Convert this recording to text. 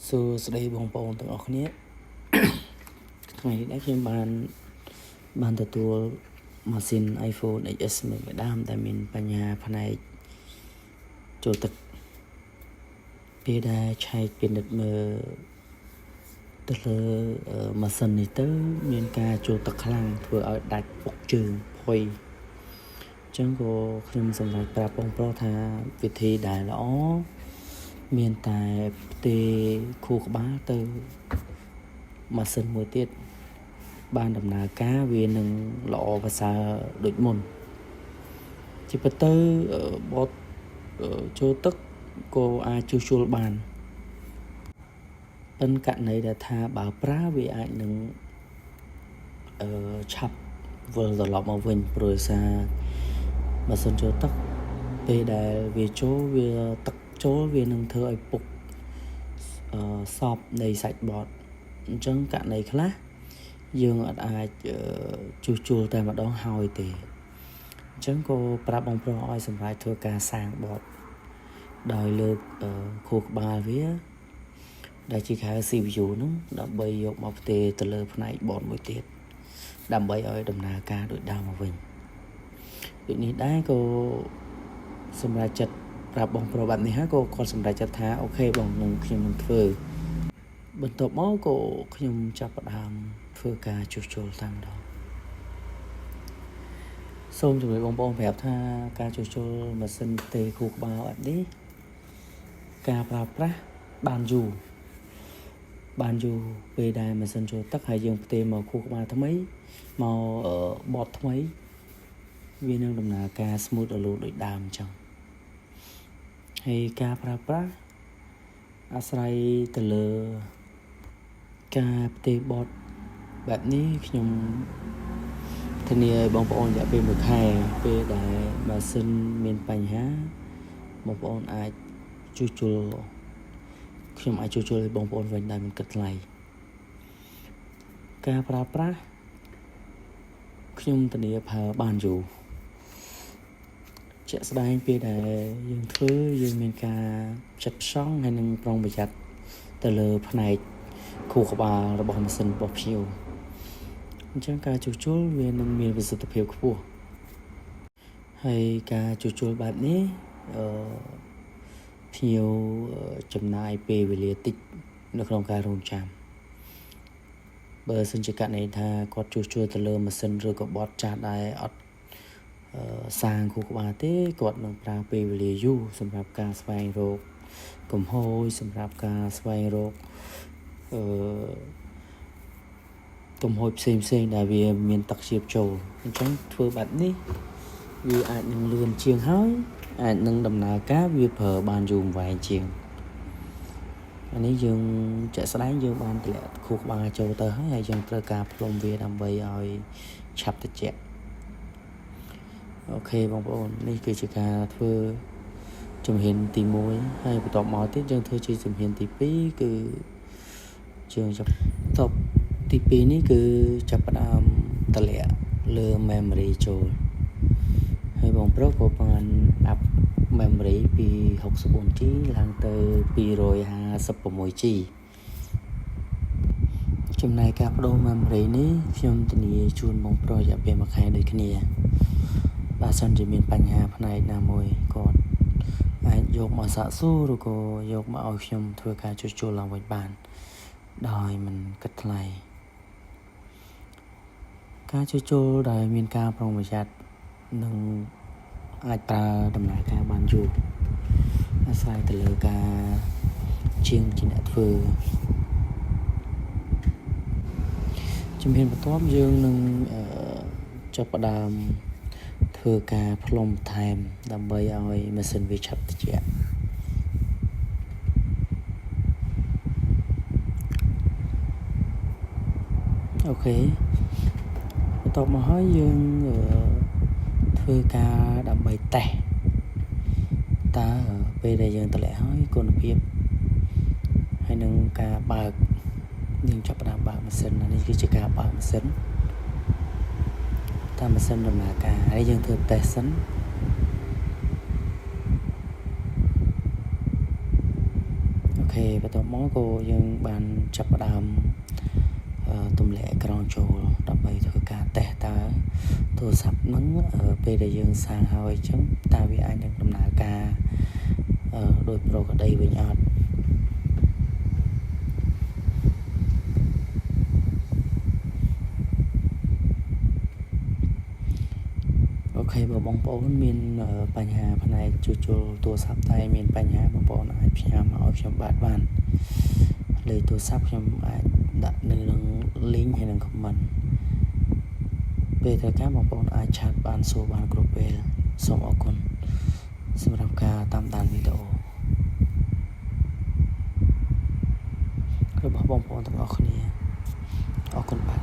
សួស្តីបងប្អូនទាំងអស់គ្នាថ្ងៃនេះខ្ញុំបានទទួលម៉ាស៊ីន iPhone XS មួយម្ដាមដែលមានបញ្ហាផ្នែកចូលទឹកពេលដែលឆែកពិនិត្យមើលទៅលើម៉ាស៊ីននេះទៅមានការចូលទឹកខ្លាំងធ្វើឲ្យដាច់ពុកជើងភុយអញ្ចឹងក៏ខ្ញុំសម្រេចប្រាប់បងប្រុសថាវិធីដែលល្អមានតែផ្ទេរខួរក្បាលទៅម៉ាស៊ីនមួយទៀតបានដំណើរការវានឹងល្អប្រសើរដូចមុនជាពិតទៅបត់ចូលទឹកក៏អាចជួសជុលបានប៉ុន្តែករណីដែលថាបើប្រើវាអាចនឹងឆាប់វិលត្រឡប់មកវិញព្រោះសារម៉ាស៊ីនចូលទឹកពេលដែលវាចូលវាទឹកចូលវានឹងធ្វើឲ្យពុកសពនៃសាច់បត់អញ្ចឹងករណីខ្លះយើងអាចជួសជុលតែម្ដងហើយទេអញ្ចឹងក៏ប្រាប់បងប្រុសឲ្យសម្រាប់ធ្វើការសាងបត់ដោយលើកខួរក្បាលវាដែលជាហៅ CPU នោះដើម្បីយកមកផ្ទេរទៅលើផ្នែកបត់មួយទៀតដើម្បីឲ្យដំណើរការដូចដើមមកវិញដូចនេះដែរក៏សម្រាប់ចិត្តប្រាប់បងប្រុសបែបនេះហើយក៏គាត់សម្រេចចិត្តថាអូខេបងខ្ញុំនឹងធ្វើបន្ទាប់មកក៏ខ្ញុំចាប់ផ្ដើមធ្វើការជួសជុលតាមម្ដងសូមជម្រាបបងប្អូនប្រាប់ថាការជួសជុលម៉ាស៊ីនផ្ទេរខួរក្បាលបែបនេះការប្រើប្រាស់បានយូរពេលដែលម៉ាស៊ីនចូលទឹកហើយយើងផ្ទេរមកខួរក្បាលថ្មីមកបត់ថ្មីវានឹងដំណើរការ smooth រលូនដូចដើមអញ្ចឹងហើយការប្រើប្រាស់អាស្រ័យទៅលើការផ្ទេរបត់បែបនេះខ្ញុំធានាឲ្យបងប្អូនរយៈពេល1ខែពេលដែលម៉ាស៊ីនមានបញ្ហាបងប្អូនអាចជួសជុលខ្ញុំអាចជួសជុលឲ្យបងប្អូនវិញដោយមិនគិតថ្លៃការប្រើប្រាស់ខ្ញុំធានាប្រើបានយូរជាក់ស្ដែងពេលដែលយើងធ្វើយើងមានការចាត់ផ្សងហើយនឹងប្រុងប្រយ័ត្នទៅលើផ្នែកខួរក្បាលរបស់ម៉ាស៊ីនរបស់ភ្ញៀវអញ្ចឹងការជួសជុលវានឹងមានប្រសិទ្ធភាពខ្ពស់ហើយការជួសជុលបែបនេះភ្ញៀវចំណាយពេលវេលាតិចនៅក្នុងការរង់ចាំបើសិនជាករណីថាគាត់ជួសជុលទៅលើម៉ាស៊ីនឬក៏បត់ចាស់ដែលអត់សាងខួរក្បាលទេគាត់នឹងប្រើពេលវេលាយូរសម្រាប់ការស្វែងរកកំហុសសម្រាប់ការស្វែងរកកំហុសផ្សេងដែលវាមានទឹកជ្រាបចូលអញ្ចឹងធ្វើបែបនេះវាអាចនឹងលឿនជាងហើយអាចនឹងដំណើរការវាប្រើបានយូរវែងជាងអានេះយើងចាក់ស្ដែងយើងបានតម្លាក់ខួរក្បាលចូលទៅហើយយើងត្រូវការផ្លុំវាដើម្បីឲ្យឆាប់ត្រជាក់អូខេបងប្អូននេះគឺជាការធ្វើជំហានទី1ហើយបន្ទាប់មកទៀតយើងធ្វើជាជំហានទី2គឺយើងចាប់តបទី2នេះគឺចាប់ផ្ដើមតម្លាក់លើ memory ចូលហើយបងប្រុសក៏បានអាប់ memory ពី 64G ឡើងទៅ 256G ចំណែកការបដូរ memory នេះខ្ញុំធានាជូនបងប្រុសរយៈពេល1ខែដូចគ្នាបើសិនជាមានបញ្ហាផ្នែកណាមួយគាត់អាចយកមកសាកសួរឬក៏យកមកឲ្យខ្ញុំធ្វើការជួសជុលឡើងវិញបានដោយមិនគិតថ្លៃការជួសជុលដែលមានការប្រុងប្រយ័ត្ននឹងអាចប្រើដំណើរការបានយូរអាស្រ័យទៅលើការជាងជាអ្នកធ្វើជំហានបន្ទាប់យើងនឹងចាប់ផ្ដើមធ្វើការផ្លុំបន្ថែមដើម្បីឲ្យម៉ាស៊ីនវាឆាប់ត្រជាក់អូខេបន្ទាប់មកហើយយើងធ្វើការដើម្បីតេស្តតើពេលដែលយើងតម្លាក់ហើយគុណភាពហើយនឹងការបើកយើងចាប់ផ្ដើមបើកម៉ាស៊ីននេះគឺជាការបើកម៉ាស៊ីនតើម៉ាស៊ីនដំណើរការហើយយើងធ្វើតេស្តសិនអូខេ បន្ទាប់មកក៏យើងបានចាប់ផ្ដើមទម្លាក់អេក្រង់ចូលដើម្បីធ្វើការតេស្តតើទូរស័ព្ទហ្នឹងពេលដែលយើងសាងហើយអញ្ចឹងតើវាអាចនឹងដំណើរការដោយប្រក្រតីវិញអត់អូខេបើបងប្អូនមានបញ្ហាផ្នែកជួសជុលទូរស័ព្ទតែមានបញ្ហាបងប្អូនអាចផ្ញើមកឲ្យខ្ញុំបានលេខទូរស័ព្ទខ្ញុំអាចដាក់នៅក្នុង link ហើយនឹង comment ពេលត្រូវការបងប្អូនអាចឆាតបានសួរបានគ្រប់ពេលសូមអរគុណសម្រាប់ការតាមដានវីដេអូរបស់បងប្អូនទាំងអស់គ្នាអរគុណបាទ